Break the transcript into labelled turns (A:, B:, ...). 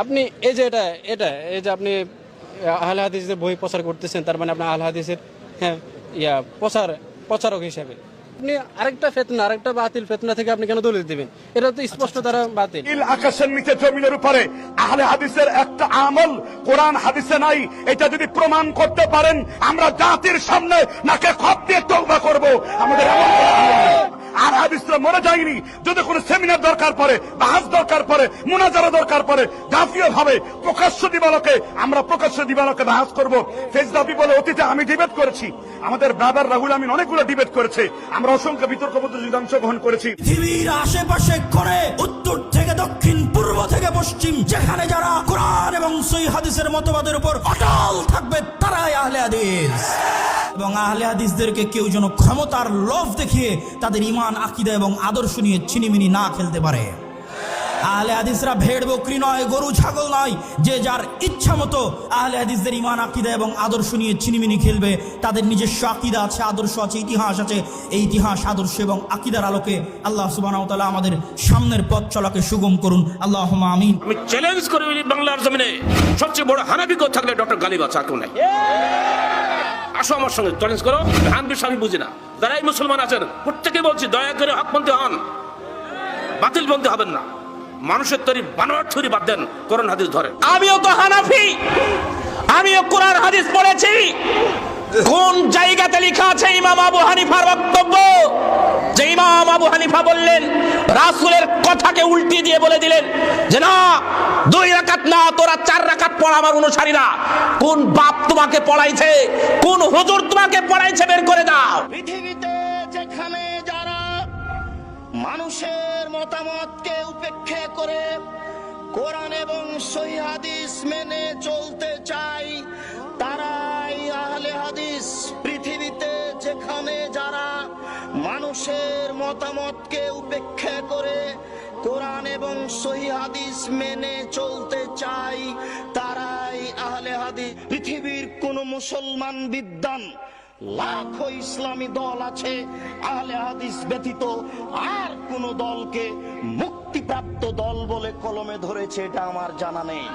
A: আপনি এই যে এই যে আপনি আহলে হাদিসের বই প্রচার করতেছেন, তার মানে আপনি আহলে হাদিসের হ্যাঁ প্রচারক হিসেবে আপনি আরেকটা বাতিল ফেতনা থেকে আপনি কেন দলিল দিবেন? এটা তো স্পষ্ট তারা বাতিল।
B: আকাশের নিচে জমিনের উপরে আহলে হাদিসের একটা আমল কোরআন হাদিসে নাই, এটা যদি প্রমাণ করতে পারেন আমরা জাতির সামনে নাকে খপ দিয়ে তওবা করব। আমাদের এমন কোনো আমল নেই। আর হাদিসরা মরে যায়নি। যদি কোনো সেমিনার দরকার পড়ে, বাহাস দরকার পড়ে, মুনাজারা দরকার পড়ে, জাতীয় ভাবে প্রকাশ্য দিবালোকে আমরা প্রকাশ্য দিবালোকে বাহাস করব। ফেজদাবি বলে অতীতে আমি ডিবেট করেছি, আমাদের ব্রাদার রাহুল আমিন অনেকগুলো ডিবেট করেছে, আমরা অসংখ্য বিতর্ক প্রতিযোগিতা অংশগ্রহণ করেছি।
C: পৃথিবীর আশেপাশে করে উত্তর থেকে দক্ষিণ, পূর্ব থেকে পশ্চিম, যেখানে যারা কোরআন এবং সহিহ হাদিসের মতবাদের উপর অটল থাকবে তারাই আহলে হাদিস। এবং আহলে হাদিসদেরকে কেউ যেন ক্ষমতার লোভ দেখিয়ে তাদের ঈমান, আকীদা এবং আদর্শ নিয়ে ছিনিমিনি না খেলতে পারে। আহলে হাদিসরা ভেড় বকরি নয়, গরু ছাগল নয়, যে যার ইচ্ছা মতো আহলে হাদিসদের ঈমান, আকীদা এবং আদর্শ নিয়ে ছিনিমিনি খেলবে। তাদের নিজস্ব আকীদা আছে, আদর্শ আছে, ইতিহাস আছে। এই ইতিহাস, আদর্শ এবং আকীদার আলোকে আল্লাহ সুবহানাহু ওয়া তাআলা আমাদের সামনের পথ চলাকে সুগম করুন, আল্লাহুম্মা আমিন।
D: আমি চ্যালেঞ্জ করি বাংলার জমিনে সবচেয়ে বড় হানাফি কেউ থাকলে ডক্টর গালিব আছে, আর কেউ নাই। আসো আমার সঙ্গে চ্যালেঞ্জ করো। হানাফি আমি বুঝি না, যারাই মুসলমান আছেন প্রত্যেকে বলছি দয়া করে হকপন্থী হন, বাতিলপন্থী হবেন না। মানুষের তৈরি বানোয়ার তৈরি বাদ দেন, কোরআন হাদিস ধরেন।
E: আমিও তো হানাফি, আমিও কোরআন হাদিস পড়েছি। কোন জায়গাতে লেখা আছে ইমাম আবু হানিফার বক্তব্য, যে ইমাম আবু হানিফা বললেন, রাসূলের কথাকে উল্টি দিয়ে বলে দিলেন যে না, 2 রাকাত না, তোরা 4 রাকাত পড়া আমার অনুসারীরা। কোন বাপ তোমাকে পড়াইছে, কোন হুজুর তোমাকে পড়াইছে, বের করে দাও।
F: পৃথিবীতে যেখানে যারা মানুষের মতামতকে উপেক্ষা করে কোরআন এবং সহিহ হাদিস মেনে চলতে চায় তারাই আহলে হাদিস। পৃথিবীতে যেখানে যারা মানুষের মতামতকে উপেক্ষা করে কোরআন এবং সহিহ হাদিস মেনে চলতে চায় তারাই আহলে হাদিস। পৃথিবীর কোন মুসলমান বিদ্বান, লাখো ইসলামী দল আছে, আহলে হাদিস ব্যতীত আর কোন দলকে মুক্তিপ্রাপ্ত দল বলে কলমে ধরেছে এটা আমার জানা নেই।